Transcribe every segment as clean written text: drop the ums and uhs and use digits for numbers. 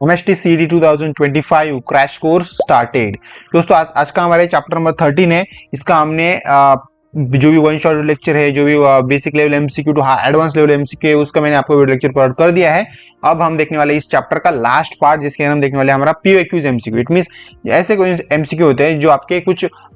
MST CD 2025 crash course started. दोस्तों आज का हमारे चैप्टर नंबर 13 है। इसका हमने जो भी वन शॉट लेक्चर है, जो भी basic level MCQ two advance level MCQ है, उसका मैंने आपको वीडियो लेक्चर प्रोवाइड कर दिया है। अब हम देखने वाले इस चैप्टर का लास्ट पार्ट, जिसके हम देखने वाले हमारा पीओक्यूज एमसीक्यू। इट मींस ऐसे कोई एमसीक्यू होते हैं जो आपके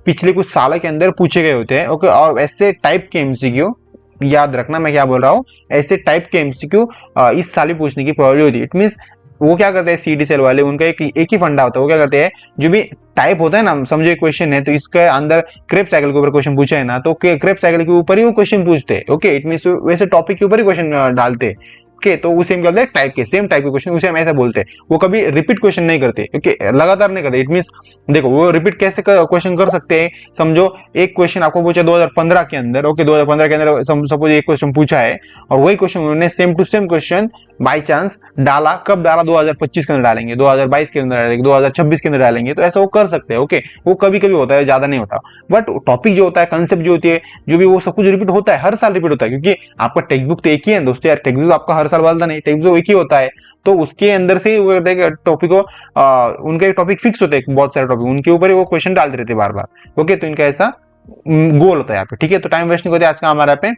पिछले कुछ साल के अंदर पूछे गए होते हैं। ओके, और ऐसे टाइप के एमसीक्यू, याद रखना मैं क्या बोल रहा हूँ, ऐसे टाइप के एमसीक्यू इस साल भी पूछने की प्रोबेबिलिटी होती है। इट मींस वो क्या करते हैं, सीडी सेल वाले, उनका एक ही फंडा होता है। वो क्या करते हैं, जो भी टाइप होता है ना, समझो एक क्वेश्चन है तो इसके अंदर क्रेब साइकिल के ऊपर क्वेश्चन पूछा है ना, तो क्रेब साइकिल के ऊपर ही वो क्वेश्चन पूछते हैं। ओके, इट मींस वैसे टॉपिक के ऊपर ही क्वेश्चन डालते हैं। ओके, तो उसे हम क्या बोलते हैं, टाइप के, सेम टाइप के क्वेश्चन, उसे हम ऐसा बोलते हैं। वो कभी रिपीट क्वेश्चन नहीं करते। ओके, लगातार नहीं करते। इट मींस देखो, वो रिपीट कैसे क्वेश्चन कर सकते हैं, समझो एक क्वेश्चन आपको पूछा 2015 के अंदर। ओके, 2015 के अंदर सपोज एक क्वेश्चन पूछा है, और वही क्वेश्चन उन्होंने same to same question by chance डाला, कब डाला, 2025 के अंदर डालेंगे, 2022 के अंदर डालेंगे, 2026 के अंदर डालेंगे, तो ऐसा वो कर सकते हैं। ओके, वो कभी कभी होता है, ज्यादा नहीं होता। बट टॉपिक जो होता है, कंसेप्ट जो होती है, जो भी, वो सब कुछ रिपीट होता है, हर साल रिपीट होता है, क्योंकि आपका टेक्स्ट बुक तो एक ही है दोस्तों यार। टेक्स्ट बुक आपका हर साल बदलता नहीं, टेक्स्ट बुक एक ही होता है। तो उसके अंदर से वो टॉपिक को उनके टॉपिक फिक्स होते हैं, बहुत सारे टॉपिक, उनके ऊपर ही वो क्वेश्चन डालते रहते बार बार। ओके, तो इनका ऐसा गोल होता है यहाँ पे। ठीक है, तो टाइम वेस्ट नहीं करते, आज का हमारा पे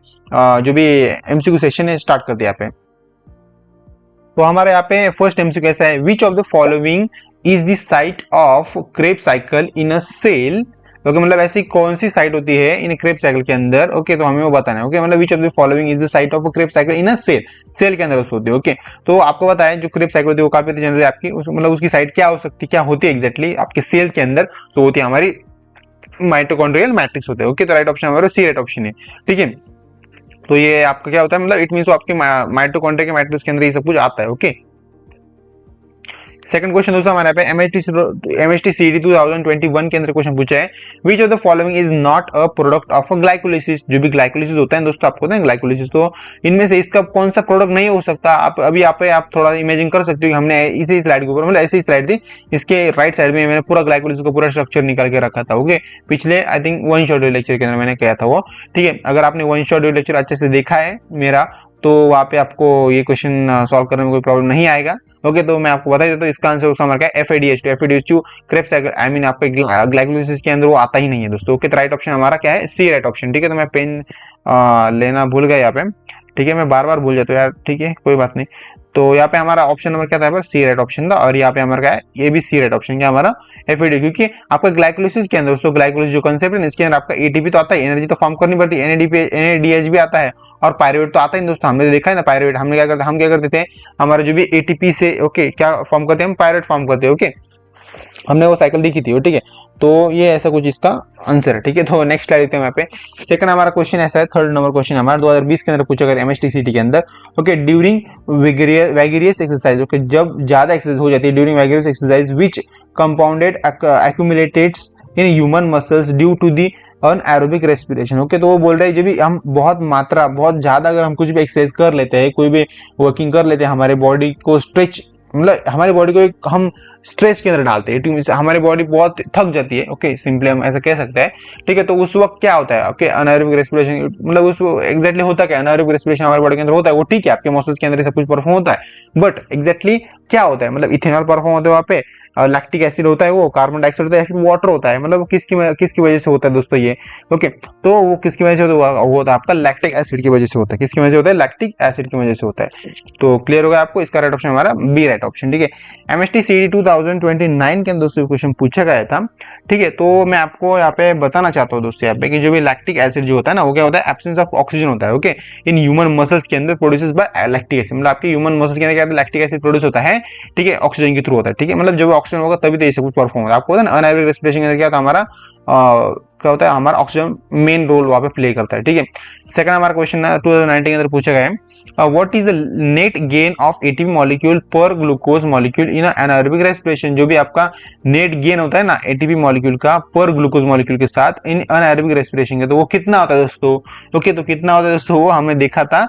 जो भी एमसीक्यू सेशन है स्टार्ट करते हैं यहाँ पे। तो हमारे यहाँ पे फर्स्ट एमसीक्यू कैसा है, which of the following is the site of Krebs cycle in a cell. Okay, मतलब ऐसी कौन सी साइट होती है इन क्रेब साइकिल के अंदर। ओके, तो हमें वो बताना है। ओके, मतलब which of the following is the site of Krebs cycle in a cell, cell के अंदर उसको होती है। ओके, तो आपको बताया जो क्रेब साइकिल होती है वो काफी जनरली आपकी मतलब उसकी साइट क्या हो सकती है, क्या होती है एग्जैक्टली आपके सेल के अंदर, तो होती है हमारी माइटोकॉन्ड्रियल मैट्रिक्स होते हैं। ओके, तो राइट ऑप्शन हमारा सी राइट ऑप्शन है। ठीक है, तो ये आपका क्या होता है, मतलब इट मींस आपके माइटोकॉन्ड्रिया के मैट्रिक्स के अंदर ये सब कुछ आता है। ओके, सेकंड क्वेश्चन दोस्तों हमारे यहाँ पे एमएसटी सीडी 2021 के अंदर क्वेश्चन पूछा है, which of the following is not a product of a glycolysis. जो भी ग्लाइकोलिसिस होता है दोस्तों, आपको होता है ग्लाइकोलिसिस, तो इनमें से इसका कौन सा प्रोडक्ट नहीं हो सकता। आप अभी यहाँ पे आप थोड़ा इमेजिन कर सकते हो कि हमने इसी स्लाइड के ऊपर, मतलब ऐसी स्लाइड थी, इसके राइट साइड में मैंने पूरा ग्लाइकोलिसिस का पूरा स्ट्रक्चर निकाल के रखा था। ओके, पिछले I think one shot lecture के अंदर मैंने किया था वो। ठीक है, अगर आपने वन शॉट लेक्चर अच्छे से देखा है मेरा, तो वहाँ पे आपको ये क्वेश्चन सॉल्व करने में कोई प्रॉब्लम नहीं आएगा। ओके, तो मैं आपको बता देता हूँ, इसका आंसर उसका हमारा क्या है, FADH2 Krebs cycle, I mean आपका ग्लाइकोलिसिस के अंदर वो आता ही नहीं है दोस्तों। ओके, तो राइट ऑप्शन हमारा क्या है, सी राइट ऑप्शन। ठीक है, तो मैं पेन लेना भूल गया यहाँ पे। ठीक है, मैं बार बार भूल जाता हूँ यार। ठीक है, कोई बात नहीं। तो यहाँ पे हमारा ऑप्शन नंबर क्या था, सी राइट ऑप्शन था, और यहाँ पे हमारा क्या है, ये भी सी राइट ऑप्शन क्या हमारा FAD, क्योंकि आपका ग्लाइकोलिसिस के अंदर दोस्तों, ग्लाइकोलिसिस जो कंसेप्ट है इसके अंदर आपका एटीपी तो आता है, एनर्जी तो फॉर्म करनी पड़ती है, NADH भी आता है, और पायरुवेट तो आता है दोस्तों। हमने देखा है ना पायरुवेट, हम क्या करते थे, हमारे जो भी एटीपी से ओके क्या फॉर्म करते हैं, हम पायरुवेट फॉर्म करते हैं। ओके, हमने वो साइकिल देखी थी। ठीक है, तो ये ऐसा कुछ इसका आंसर है। ठीक है, तो नेक्स्ट स्लाइड देखते हैं यहाँ पे। सेकंड हमारा क्वेश्चन ऐसा है, थर्ड नंबर क्वेश्चन हमारा 2020 के अंदर पूछा गया MSTCT के अंदर। Okay, during vigorous exercise, okay, जब ज्यादा एक्सरसाइज हो जाती है, during vigorous exercise which compounded accumulates in human muscles due to the anaerobic respiration. Okay, तो वो बोल रहे हैं जब भी हम बहुत ज्यादा अगर हम कुछ भी एक्सरसाइज कर लेते हैं, कोई भी वर्किंग कर लेते हैं, हमारे बॉडी को स्ट्रेच, मतलब हमारी बॉडी को एक हम स्ट्रेस के अंदर डालते हैं, हमारी बॉडी बहुत थक जाती है। ओके, सिंपली हम ऐसा कह सकते हैं। ठीक है, तो उस वक्त क्या होता है, ओके, अनाएरोबिक रेस्पिरेशन, मतलब उस एग्जैक्टली होता क्या, अनाएरोबिक रेस्पिरेशन हमारी बॉडी के अंदर होता है, वो ठीक है, आपके मसल्स के अंदर सब कुछ परफॉर्म होता है, बट एग्जैक्टली क्या होता है, मतलब इथेनॉल परफॉर्म होता है वहाँ पे, लैक्टिक एसिड होता है, वो कार्बन डाइऑक्साइड होता है, फिर वाटर होता है, मतलब किसकी वजह से होता है दोस्तों ये। ओके, तो वो किसकी वजह से होता है, वो होता है आपका लैक्टिक एसिड की वजह से होता है। किसकी वजह से होता है, लैक्टिक एसिड की वजह से होता है। तो क्लियर होगा आपको, इसका राइट ऑप्शन हमारा बी राइट ऑप्शन। ठीक है, MSTCD 2029 के अंदर दोस्तों क्वेश्चन पूछा गया था। ठीक है, तो मैं आपको यहाँ पे बताना चाहता हूँ दोस्तों यहाँ पे कि जो भी लैक्टिक एसिड जो होता है ना, वो क्या होता है, एब्सेंस ऑफ ऑक्सीजन होता है। ओके, इन ह्यूमन मसल्स के अंदर प्रोड्यूसेस बाय लैक्टिक एसिड, मतलब आपके ह्यूमन मसल्स के अंदर क्या लैक्टिक एसिड प्रोड्यूस होता है। ठीक है, ऑक्सीजन के थ्रू होता है। ठीक है, मतलब जब ऑक्सीजन होगा तभी तो ये सब कुछ परफॉर्म होता है। आपको पता है ना, अनाएरोबिक रेस्पिरेशन के अंदर क्या होता है, हमारा क्या होता है, हमारा ऑक्सीजन मेन रोल वहां पे प्ले करता है। ठीक है, सेकंड हमारा क्वेश्चन 2019 के अंदर पूछा गया है, what is the net gain of ATP molecule पर ग्लूकोज मॉलिक्यूल इन एनाएरोबिक रेस्पिरेशन। जो भी आपका नेट गेन होता है ना एटीपी मॉलिक्यूल का पर ग्लूकोज मॉलिक्यूल के साथ इन एनाएरोबिक रेस्पिरेशन का, तो वो कितना होता है दोस्तों। ओके, तो कितना होता है दोस्तों, वो हमने देखा था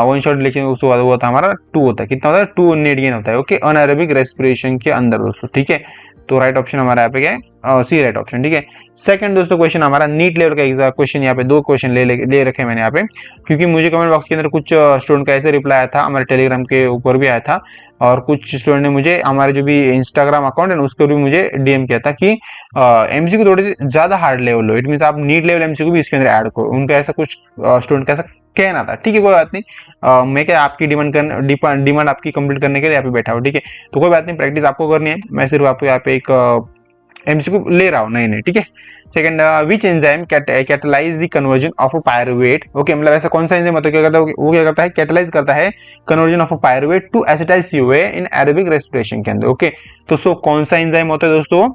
वन शॉट लेक्चर में, उसको हुआ था हमारा 2 होता है। कितना होता है, 2 नेट गेन होता है। ओके, एनाएरोबिक रेस्पिरेशन के अंदर दोस्तों। ठीक है, तो राइट ऑप्शन हमारा यहाँ पे क्या है, सी राइट ऑप्शन। ठीक है, सेकंड दोस्तों क्वेश्चन हमारा नीट लेवल का एग्जाम क्वेश्चन, यहाँ पे 2 क्वेश्चन ले रखे मैंने यहाँ पे, क्योंकि मुझे कमेंट बॉक्स के अंदर कुछ स्टूडेंट का ऐसे रिप्लाई आया था, हमारे टेलीग्राम के ऊपर भी आया था, और कुछ स्टूडेंट ने मुझे हमारे जो भी इंस्टाग्राम अकाउंट है ना उसको भी मुझे डीएम किया था कि एमसीक्यू थोड़े से ज्यादा हार्ड लेवल हो, इट मीन आप नीट लेवल एमसीक्यू भी इसके अंदर ऐड करो। उनका ऐसा कुछ स्टूडेंट का ऐसा कहना था। ठीक है, कोई बात नहीं, मैं क्या आपकी डिमांड आपकी कंप्लीट करने के लिए यहाँ पे बैठा हूँ। ठीक है, तो कोई बात नहीं, प्रैक्टिस आपको करनी है, मैं सिर्फ आपको यहाँ पे एक एमसीक्यू ले रहा हूँ। नहीं नहीं, ठीक है। Second, which enzyme catalyse the conversion of a pyruvate. Okay, मतलब ऐसा कौन सा एंजाइम होता है, क्या करता है वो, क्या करता है, कैटलाइज करता है conversion of a pyruvate to acetyl CoA in aerobic respiration के अंदर। ओके, तो कौन सा एंजाइम होता है दोस्तों,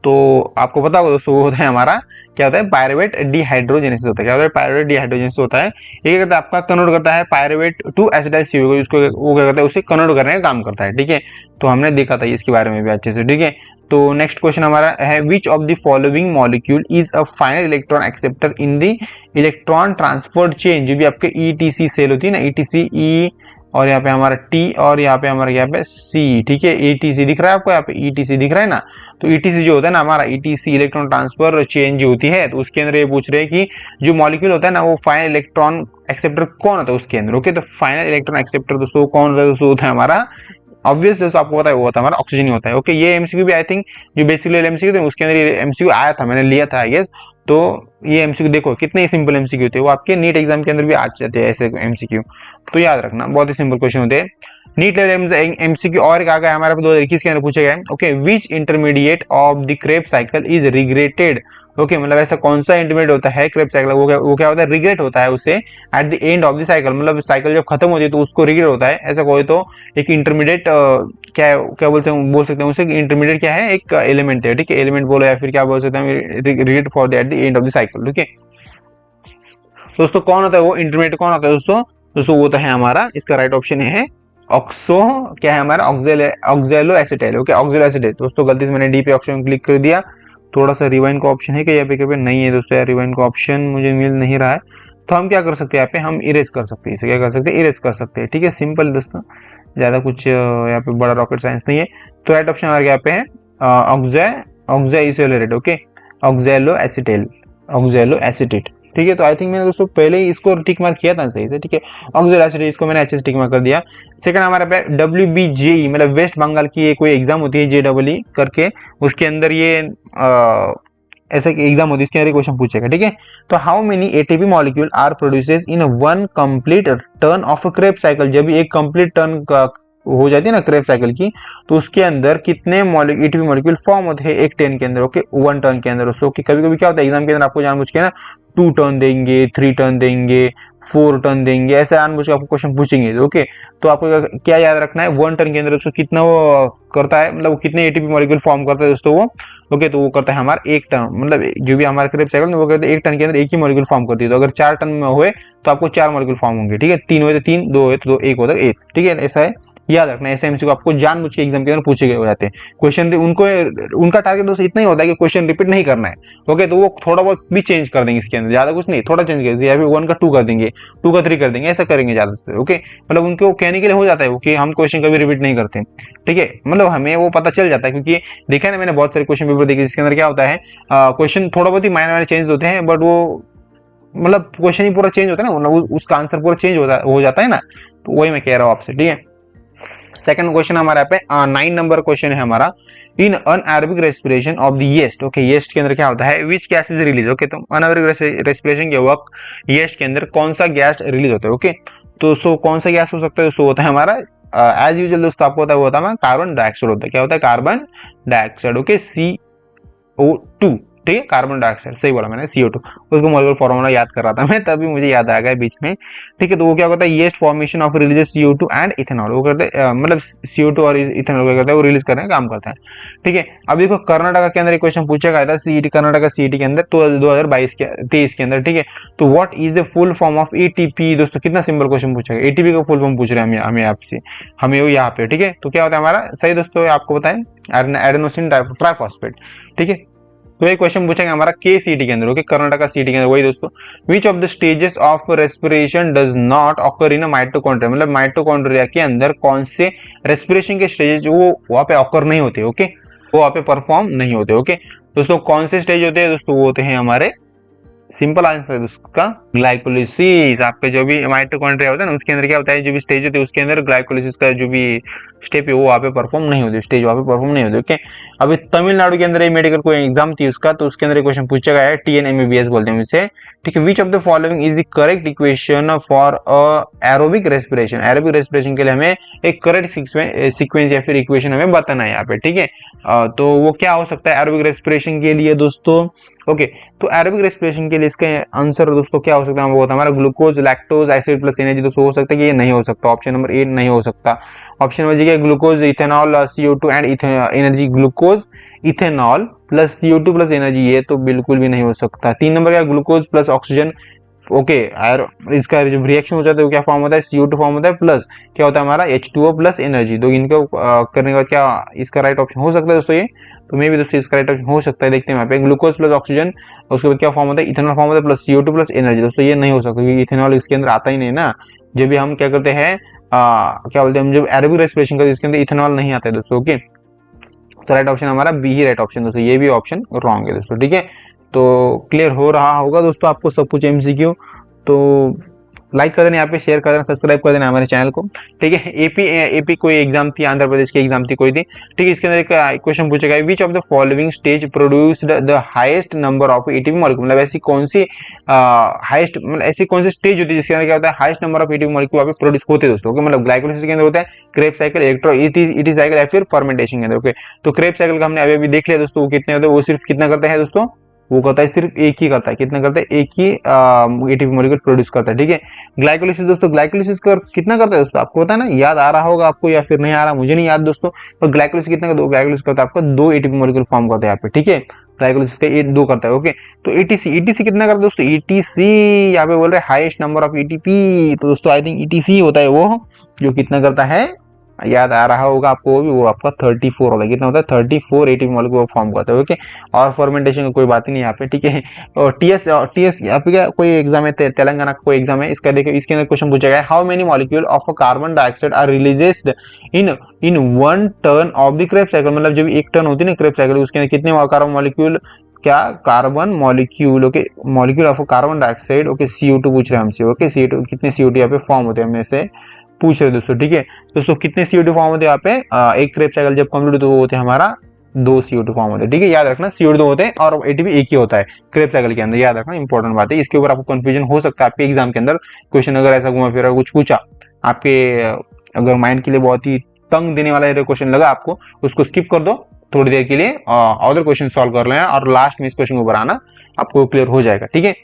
तो आपको पता होगा दोस्तों, वो होता है हमारा, क्या होता है, पायरुवेट डिहाइड्रोजेनेसिस होता है। क्या होता है, पायरुवेट डिहाइड्रोजेनेसिस होता है। ये क्या करता है, आपका कन्वर्ट करता है पायरुवेट टू एसिटाइल सीओए, उसको वो क्या करता है, उसे कन्वर्ट करने का काम करता है। ठीक है, तो हमने देखा था इसके बारे में भी अच्छे से। ठीक है, तो नेक्स्ट क्वेश्चन हमारा है, which of the following molecule is a final electron acceptor in the electron transfer chain. जो भी आपके ईटीसी सेल होती है ना, ईटीसी ई, और यहाँ पे हमारा टी, और यहाँ पे हमारा यहाँ पे सी। ठीक है, ईटीसी दिख रहा है आपको, यहाँ पे ईटीसी दिख रहा है ना। तो ईटीसी जो होता है ना हमारा, ईटीसी इलेक्ट्रॉन ट्रांसफर चेन जो होती है, तो उसके अंदर ये पूछ रहे हैं कि जो मॉलिक्यूल होता है ना वो फाइनल इलेक्ट्रॉन एक्सेप्टर कौन होता है उसके अंदर। ओके, तो फाइनल इलेक्ट्रॉन एक्सेप्टर दोस्तों कौन होता है, दोस्तों होता है हमारा, ऑब्वियस दोस्तों आपको पता है वो होता है हमारा ऑक्सीजन ही होता है। ओके, ये एमसीक्यू भी आई थिंक जो बेसिकली एमसीक्यू थे उसके अंदर ये एमसीक्यू आया था, मैंने लिया था आई गेस। तो ये एमसीक्यू देखो कितने सिंपल एमसीक्यू थे, वो आपके नीट एग्जाम के अंदर भी आ जाते हैं ऐसे एमसीक्यू, तो याद रखना बहुत ही सिंपल क्वेश्चन होते हैं नीट लेवल एमसीक्यू। और क्या गया हमारे 2021 के अंदर पूछा गया है, okay, which intermediate of the Krebs cycle is regretted. Okay, मतलब ऐसा कौन सा इंटरमीडिएट होता है क्रेब साइकिल, वो क्या होता है, रिग्रेट होता है उसे at the end of the cycle, मतलब साइकिल जब खत्म होती है तो उसको रिग्रेट होता है। ऐसा कोई तो एक इंटरमीडिएट क्या क्या बोल सकते हैं उसे, इंटरमीडिएट क्या है, एक एलिमेंट है। ठीक है, एलिमेंट बोलो या फिर क्या बोल सकते हैं, regret for the at the end of the cycle. ठीक है दोस्तों, कौन होता है वो इंटरमीडिएट, कौन होता है दोस्तों, दोस्तों वो तो है हमारा, इसका राइट ऑप्शन है ऑक्सो, क्या है हमारा, ऑक्जेलो एसिटाइल। Okay, ऑक्जेलो acetyl. दोस्तों गलती से मैंने डी पे ऑप्शन क्लिक कर दिया, थोड़ा सा रिवाइंड का ऑप्शन है क्या यहाँ पे नहीं है दोस्तों, यार रिवाइंड का ऑप्शन मुझे मिल नहीं रहा है। तो हम क्या कर सकते हैं यहाँ पे, हम इरेज कर सकते हैं इसे, क्या कर सकते हैं, इरेज कर सकते हैं। ठीक है, सिंपल दोस्तों, ज्यादा कुछ यहाँ पे बड़ा रॉकेट साइंस नहीं है। तो राइट ऑप्शन हमारे यहाँ पे है oxaloacetate. Okay, oxaloacetyl, oxaloacetate. ठीक है, तो आई थिंक मैंने दोस्तों पहले ही इसको टिक मार्क किया था सही से। ठीक है, ऑक्जेलो एसिटेट, इसको मैंने अच्छे से टिक मार्क कर दिया। सेकंड हमारे पे WBJE, मतलब वेस्ट बंगाल की ये कोई एग्जाम होती है JEE करके, उसके अंदर ये ऐसा एग्जाम होती है, इसके अंदर क्वेश्चन पूछेगा। ठीक है, तो how many ATP molecule are produces in one complete turn of a Krebs cycle. जब एक कंप्लीट टर्न का हो जाती है ना क्रेब साइकिल की, तो उसके अंदर कितने एटीपी मॉलिक्यूल फॉर्म होते हैं एक टर्न के अंदर। ओके, वन टर्न के अंदर दोस्तों, कभी कभी क्या होता है एग्जाम के अंदर आपको जानबूझ के ना 2 टर्न देंगे, 3 टर्न देंगे, 4 टर्न देंगे, ऐसे जानबूझ के आपको क्वेश्चन पूछेंगे। ओके, तो आपको क्या याद रखना है, 1 टर्न के अंदर दोस्तों कितना वो करता है, मतलब कितने एटीपी मॉलिक्यूल फॉर्म करता है दोस्तों वो। ओके, तो वो करता है हमारा 1 टर्न, मतलब जो भी हमारा क्रेब साइकिल वो कहते हैं 1 टर्न के अंदर एक ही मॉलिक्यूल फॉर्म करती है। तो अगर 4 टर्न में हुए तो आपको 4 मॉलिक्यूल फॉर्म होंगे। ठीक है, 3 हुए तो 3, 2 हुए तो 2, 1 होता है 1। ठीक है, ऐसा है, याद रखना। ऐसे एमसीक्यू आपको जानबूझ के एग्जाम के अंदर पूछे गए हो जाते हैं क्वेश्चन। उनको उनका टारगेट दोस्तों इतना ही होता है कि क्वेश्चन रिपीट नहीं करना है। ओके, तो वो थोड़ा बहुत भी चेंज कर देंगे इसके अंदर, ज्यादा कुछ नहीं, थोड़ा चेंज कर देंगे, 1 का 2 कर देंगे, 2 का 3 कर देंगे, ऐसा करेंगे ज्यादा से। ओके, मतलब उनको कहने के लिए हो जाता है कि हम क्वेश्चन कभी रिपीट नहीं करते। ठीक है, मतलब हमें वो पता चल जाता है, क्योंकि देखा है ना मैंने बहुत सारे क्वेश्चन पेपर देखे जिसके अंदर क्या होता है, क्वेश्चन थोड़ा बहुत ही माइनर चेंज होते हैं, बट वो मतलब क्वेश्चन ही पूरा चेंज होता है ना, मतलब उसका आंसर पूरा चेंज हो जाता है ना, तो वही मैं कह रहा हूँ आपसे। ठीक है, सेकंड क्वेश्चन हमारे पे 9 नंबर क्वेश्चन है हमारा, in anaerobic respiration of the yeast. Okay, yeast के अंदर क्या होता है, which gas is release. Okay, तो अनएरोबिक रेस्पिरेशन के वक्त यीस्ट के अंदर कौन सा गैस रिलीज होता है। ओके, तो कौन सा गैस हो सकता है, सो होता है हमारा एज यूजुअल दोस्तों आपको होता है वो होता है कार्बन डाइऑक्साइड होता है। क्या होता है, कार्बन डाइऑक्साइड। Okay, CO2। ठीक है, कार्बन डाइऑक्साइड, सही बोला मैंने, CO2। उसको मॉलिक्यूलर फॉर्मूला याद कर रहा था मैं, तभी मुझे याद आ गया बीच में। ठीक है, तो वो क्या होता है, yeast formation of releases CO2 and ethanol. वो करते हैं मतलब CO2 और इथेनॉल क्या करता है, वो रिलीज करने का काम करता है। ठीक है, अब देखो कर्नाटक के अंदर एक क्वेश्चन पूछा गया था CET, कर्नाटक CET के अंदर तो 2023 के अंदर। ठीक है, तो what is the full form of ATP। दोस्तों कितना सिंपल क्वेश्चन पूछा गया, ATP का फुल फॉर्म पूछ रहे हैं हमें आपसे, हमें वो यहाँ पे। ठीक है, तो क्या होता है हमारा, सही दोस्तों आपको बताएं, एडेनोसिन ट्राइफॉस्फेट। ठीक है, तो ये क्वेश्चन पूछेंगे हमारा KCET के अंदर। ओके, कर्नाटक CET के अंदर वही दोस्तों, विच of the stages of respiration does not occur in mitochondria. मतलब माइटोकॉन्ड्रिया के अंदर कौन से रेस्पिरेशन के स्टेजेस वो वहां पे ऑकर नहीं होते। ओके, वो वहां पे परफॉर्म नहीं होते। ओके दोस्तों, कौन से स्टेज होते हैं दोस्तों, वो होते हैं हमारे सिंपल आंसर है उसका ग्लाइकोलिसिस। आपके जो भी माइटोकॉन्ड्रिया होता है ना उसके अंदर क्या होता है, जो भी स्टेज होती है उसके अंदर ग्लाइकोलिसिस का जो भी स्टेप है वो वहाँ पे परफॉर्म नहीं होती, स्टेज वहाँ पे परफॉर्म नहीं होती। ओके, अभी तमिलनाडु के अंदर ये मेडिकल कोई एग्जाम थी उसका, तो उसके अंदर क्वेश्चन पूछा गया है, TNMBBS बोलते हैं इसे, ठीक है। Which of the following is the correct equation for aerobic respiration. Aerobic respiration के लिए हमें एक करेक्ट सीक्वेंस या फिर इक्वेशन हमें बताना है यहाँ पे, ठीक है। तो वो क्या हो सकता है एरोबिक रेस्पिरेशन के लिए दोस्तों? ओके, तो एरोबिक रेस्पिरेशन के लिए इसका आंसर दोस्तों क्या हो सकता है, वो हमारा glucose lactose acid plus energy. दोस्तों हो सकता है कि ये नहीं हो सकता, ऑप्शन नंबर ए नहीं हो सकता। Option number G glucose ethanol CO2 and energy, glucose ethanol plus CO2 plus energy, ये तो बिल्कुल भी नहीं हो सकता। 3 नंबर का ग्लूकोज प्लस ऑक्सीजन। ओके, इसका जो रिएक्शन हो जाता है वो क्या फॉर्म होता है, CO2 फॉर्म होता है, प्लस क्या होता है हमारा H2O प्लस एनर्जी। तो इनको करने के बाद क्या इसका राइट ऑप्शन हो सकता है दोस्तों ये? तो मे भी दोस्तों इसका राइट ऑप्शन हो सकता है, देखते हैं यहाँ पे ग्लूकोज प्लस ऑक्सीजन, उसके बाद क्या फॉर्म होता है, इथेनॉल फॉर्म होता है प्लस CO2 प्लस एनर्जी। दोस्तों ये नहीं हो सकता क्योंकि इथेनॉल इसके अंदर आता ही नहीं ना। जब भी हम क्या करते हैं क्या बोलते हैं हम, जब एरोबिक रेस्पिरेशन करते हैं इसके अंदर इथेनॉल नहीं आता है दोस्तों। ओके, तो राइट ऑप्शन हमारा बी ही राइट ऑप्शन दोस्तों, ये भी ऑप्शन रॉन्ग है दोस्तों, ठीक है। तो क्लियर हो रहा होगा दोस्तों आपको सब कुछ MCQ। तो लाइक कर देना, यहाँ पे शेयर कर देना, सब्सक्राइब कर देना हमारे चैनल को, ठीक है। एपी कोई एग्जाम थी, आंध्र प्रदेश की एग्जाम थी कोई थी, ठीक है। इसके अंदर एक क्वेश्चन पूछा गया, विच of the following stage produced the highest number of ATP molecule. मतलब ऐसी कौन सी हाईएस्ट, मतलब ऐसी कौन सी स्टेज होती है जिसके अंदर क्या होता है highest number of ATP molecule वहाँ पे प्रोड्यूस होते हैं दोस्तों। मतलब ग्लाइकोलिसिस के अंदर होता है, क्रेब साइकिल, इलेक्ट्रो साइकिल या फिर फर्मेंटेशन के अंदर। ओके, तो क्रेब साइकिल का हमने अभी देख लिया दोस्तों, वो कितने होते हैं, वो सिर्फ कितना करता है दोस्तों, वो करता है सिर्फ एक ही करता है, कितना करता है, एक ही ATP मॉलिक्यूल प्रोड्यूस करता है, ठीक है। ग्लाइकोलिसिस दोस्तों, ग्लाइकोलिसिस कितना करता है दोस्तों, आपको पता है ना, याद आ रहा होगा आपको या फिर नहीं आ रहा, मुझे नहीं याद दोस्तों। और ग्लाइकोलिसिस कितना करता है, ग्लाइकोलिसिस करता है आपका 2 ATP मॉलिक्यूल फॉर्म करता है यहाँ पे, ठीक है। ग्लाइकोलिसिस का 2 करता है। ओके, तो ETC कितना करता है दोस्तों, ETC यहाँ पे बोल रहे हैं हाईएस्ट नंबर ऑफ ATP, तो दोस्तों आई थिंक ETC होता है वो, जो कितना करता है, याद आ रहा होगा आपको, वो आपका 34 होता है। कितना होता है, 34 ATP मॉलिक्यूल फॉर्म करता है। ओके, और फर्मेंटेशन का कोई बात ही नहीं यहाँ पे, ठीक है। और TS यहाँ पे क्या कोई एग्जाम है, तेलंगाना का कोई एग्जाम है, इसका देखिए, इसके अंदर क्वेश्चन पूछा गया है, how many molecule of carbon dioxide are released in 1 turn of the Krebs cycle. मतलब जब 1 टर्न होती है ना क्रेब साइकिल, उसके अंदर कितने कार्बन मॉलिक्यूल, क्या carbon molecule, okay, molecule of carbon dioxide, okay, CO2 पूछ रहे हैं हमसे। ओके, CO2 कितने CO2 यहाँ पे फॉर्म होते हैं हमें से पूछ रहे दोस्तों, ठीक है। दोस्तों कितने CO2 फॉर्म होते हैं यहाँ पे, एक क्रेब साइकिल जब कंप्लीट होते होते हैं हमारा 2 CO2 फॉर्म होते हैं, ठीक है। याद रखना CO2 2 होते हैं और ATP एक ही होता है क्रेब साइकिल के अंदर, याद रखना, इंपॉर्टेंट बात है। इसके ऊपर आपको कंफ्यूजन हो सकता है आपके एग्जाम के अंदर, क्वेश्चन अगर ऐसा घुमा फिरा कुछ पूछा आपके, अगर माइंड के लिए बहुत ही तंग देने वाला क्वेश्चन लगा आपको, उसको स्किप कर दो थोड़ी देर के लिए, अदर क्वेश्चन सॉल्व कर लेना और लास्ट में इस क्वेश्चन को ऊपर आना, आपको क्लियर हो जाएगा, ठीक है।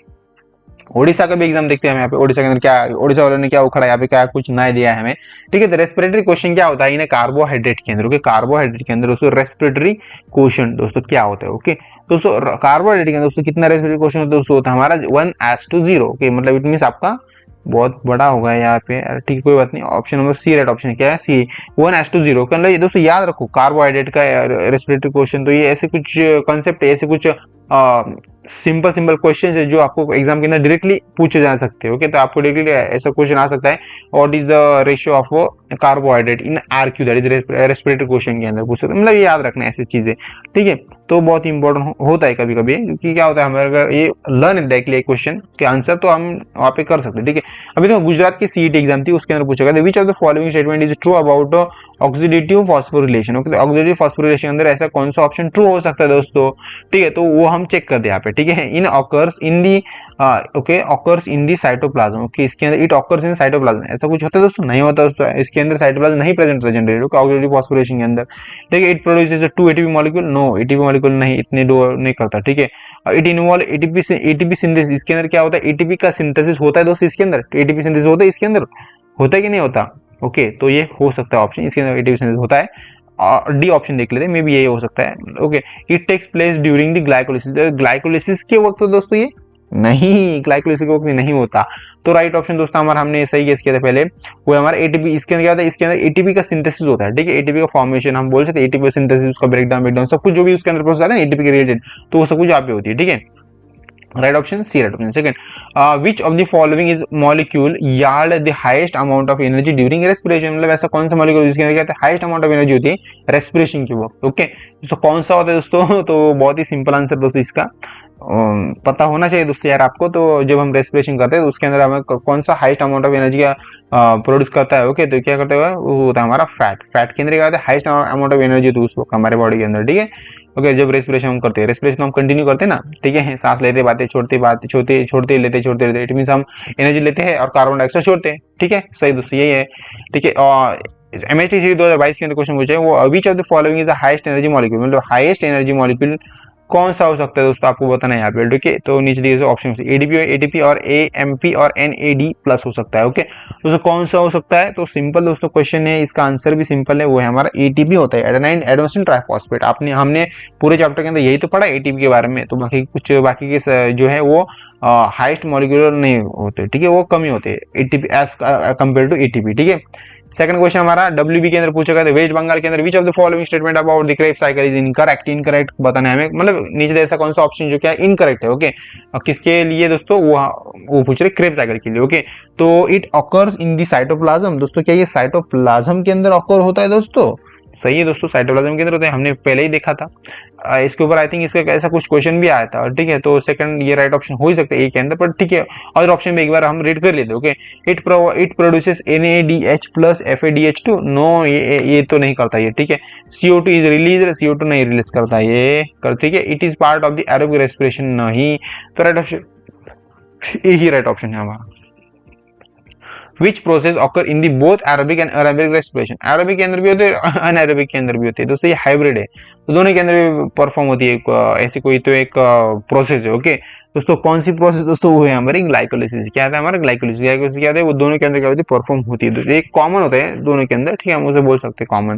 ओडिशा का भी एग्जाम देखते हैं हम यहाँ पे, ओडिशा के अंदर क्या, ओडिशा वालों ने क्या उखड़ा यहाँ पे, क्या कुछ नया दिया है हमें, ठीक है। तो रेस्पिरेटरी क्वेश्चन क्या होता है इन्हें कार्बोहाइड्रेट के अंदर, ओके, कार्बोहाइड्रेट के अंदर दोस्तों रेस्पिरेटरी क्वेश्चन दोस्तों क्या होता है, ओके। दोस्तों कार्बोहाइड्रेट के अंदर दोस्तों कितना रेस्पिरेटरी क्वेश्चन होता है दोस्तों, होता है हमारा 1:0, ओके, मतलब इट मींस आपका बहुत बड़ा होगा यहाँ पे, ठीक है, कोई बात नहीं। Option number C right option क्या है, सी 1:0। मतलब ये दोस्तों याद रखो कार्बोहाइड्रेट का रेस्पिरेटरी क्वेश्चन, तो ये ऐसे कुछ कंसेप्ट है, ऐसे कुछ सिंपल क्वेश्चन है जो आपको एग्जाम के अंदर डायरेक्टली पूछे जा सकते हैं। ओके, तो आपको डायरेक्टली ऐसा क्वेश्चन आ सकता है, what is the ratio of carbohydrate in RQ, that is respiratory question के अंदर पूछ सकते हैं। मतलब ये याद रखना ऐसी चीजें, ठीक है। तो बहुत इंपॉर्टेंट होता है कभी कभी, क्योंकि क्या होता है हमारे अगर ये लर्न डायरेक्टली क्वेश्चन के आंसर तो हम वहाँ पे कर सकते हैं, ठीक है। अभी तो गुजरात की CET एग्जाम थी, उसके अंदर पूछा गया विच of the following statement is true about oxidative phosphorylation. Okay, तो ऑक्सीडेटिव फॉस्फोरिलेशन अंदर ऐसा कौन सा ऑप्शन ट्रू हो सकता है दोस्तों, ठीक है। तो वो हम चेक कर दे यहाँ पे, ठीक है। In occurs in the, okay, occurs in the cytoplasm, okay, इसके अंदर इट ऑकर्स इन साइटोप्लाज्म, ऐसा कुछ होता है दोस्तों, नहीं होता दोस्तों, इसके अंदर साइटोप्लाज्म नहीं प्रेजेंट होता जनरली, ओके, ऑक्सीडेटिव फॉस्फोरिलेशन के अंदर, ठीक है। It produces 2 ATP molecule, no ATP molecule नहीं, इतने दो नहीं करता, ठीक है। इट इन्वॉल्व ATP सिंथेसिस, इसके अंदर क्या होता है, ATP का सिंथेसिस होता है दोस्तों, इसके अंदर ATP सिंथेसिस होता है, इसके अंदर होता है कि नहीं होता, ओके, तो ये हो सकता है ऑप्शन, इसके अंदर ATP सिंथेसिस होता है। डी ऑप्शन देख लेते हैं, मे बी यही हो सकता है, okay. It takes place during the glycolysis, glycolysis के वक्त तो दोस्तों ये नहीं, ग्लाइकोलिसिस के वक्त नहीं होता। तो राइट ऑप्शन दोस्तों हमारा, हमने सही गेस किया था पहले, वो हमारा ATP, इसके अंदर क्या होता है, इसके अंदर ATP का सिंथेसिस होता है, ठीक है। ATP का फॉर्मेशन हम बोल सकते हैं, ATP सिंथेसिस, उसका ब्रेकडाउन सब कुछ जो भी उसके अंदर प्रोसेस आता है ATP के रिलेटेड, तो वो सब कुछ यहाँ पे होती है, ठीक है। Right option C right option. Second, which of the following is molecule yield the highest amount of energy during respiration. मतलब ऐसा कौन सा मॉलिक्यूल जिसके अंदर क्या होता है हाईएस्ट अमाउंट ऑफ एनर्जी होती है रेस्पिरेशन के वक्त, ओके। तो कौन सा होता है दोस्तों, तो बहुत ही सिंपल आंसर दोस्तों इसका, पता होना चाहिए दोस्तों यार आपको। तो जब हम रेस्पिरेशन करते हैं तो उसके अंदर हमें कौन सा हाईएस्ट अमाउंट ऑफ एनर्जी का प्रोड्यूस करता है। ओके, तो क्या करते हुए वो होता है हमारा फैट। फैट के अंदर क्या होता है, हाईएस्ट अमाउंट ऑफ एनर्जी तो उस वक्त हमारे बॉडी के अंदर, ठीक है। ओके, जब रेस्पिरेशन हम करते हैं, रेस्पिरेशन हम कंटिन्यू करते हैं ना, ठीक है, सांस लेते बातें छोड़ते बातें छोड़ते छोड़ते लेते छोड़ते लेते, इट मीन हम एनर्जी लेते हैं और कार्बन डाइऑक्साइड छोड़ते हैं, ठीक है। सही दोस्तों, यही है, ठीक है। और एमएचटी 2022 के अंदर क्वेश्चन पूछा है, वो विच of the following is the highest energy molecule, मतलब हाईएस्ट एनर्जी मॉलिक्यूल कौन सा हो सकता है दोस्तों, आपको बताना है यहाँ पे, ठीक है। तो नीचे दिए ऑप्शन से एडीपी, एटीपी और एएमपी और एनएडी प्लस हो सकता है। ओके, दोस्तों कौन सा हो सकता है, तो सिंपल दोस्तों क्वेश्चन है, इसका आंसर भी सिंपल है, वो है हमारा एटीपी होता है, एडेनाइन एडेनोसिन ट्राइफॉस्फेट। आपने हमने पूरे चैप्टर के अंदर यही तो पढ़ा एटीपी के बारे में, तो बाकी के जो है वो हाईएस्ट मॉलिक्यूलर नहीं होते, ठीक है, वो कम ही होते हैं ATP as compare to ATP, ठीक है। सेकंड क्वेश्चन हमारा डब्ल्यूबी के अंदर पूछा गया था, वेस्ट बंगाल के अंदर विच of the following statement about the Krebs cycle is incorrect. Incorrect बताना है हमें, मतलब नीचे ऐसा कौन सा ऑप्शन जो क्या है इनकरेक्ट है। ओके, किसके लिए दोस्तों, वो पूछ रहे क्रेब साइकिल के लिए। ओके, तो it occurs in the cytoplasm, दोस्तों क्या ये साइटोप्लाज्म के अंदर ऑकर होता है दोस्तों। सही है दोस्तों, साइटोप्लाज्म के अंदर होता है, हमने पहले ही देखा था। इसके ऊपर आई थिंक इसका ऐसा कुछ क्वेश्चन भी आया था, ठीक है। तो सेकंड ये राइट ऑप्शन हो ही सकता है ए के अंदर, पर ठीक है, और ऑप्शन में एक बार हम रीड कर लेते। Okay, it produces NADH plus FADH2, no ये तो नहीं करता ये, ठीक है। CO2 इज रिलीज, CO2 नहीं रिलीज करता ये, ठीक है। It is part of the aerobic respiration, नहीं। तो राइट ऑप्शन यही राइट ऑप्शन है हमारा। Which process occur in the both aerobic and anaerobic respiration, aerobic के अंदर भी होते हैं अनएरोबिक के अंदर भी होते हैं दोस्तों, ये हाइब्रिड है, तो दोनों के अंदर भी परफॉर्म होती है ऐसी कोई तो एक प्रोसेस है। ओके दोस्तों, कौन सी प्रोसेस दोस्तों, वो है हमारी ग्लाइकोलिसिस। क्या है हमारा ग्लाइकोलिसिस, ग्लाइकोलिसिस क्या है, वो दोनों के अंदर क्या होती है, परफॉर्म होती है दोस्तों, एक कॉमन होता है दोनों के अंदर, ठीक है, हम उसे बोल सकते हैं कॉमन,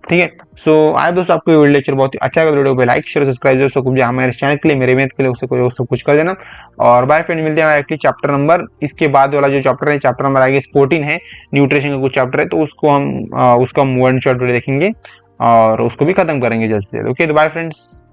ठीक है। सो आए दोस्तों, आपको वीडियो लेक्चर बहुत ही अच्छा लगा, वीडियो को लाइक शेयर सब्सक्राइब दोस्तों कुछ हमारे चैनल के लिए, मेरे मेहनत के लिए उससे कुछ कर देना। और बाय फ्रेंड, मिलते हैं एक्चुअली चैप्टर नंबर, इसके बाद वाला जो चैप्टर है, चैप्टर नंबर आगे 14 है, न्यूट्रिशन का कुछ चैप्टर है, तो उसको हम उसका वन शॉट वीडियो देखेंगे और उसको भी खत्म करेंगे जल्द से। ओके, तो बाय फ्रेंड्स।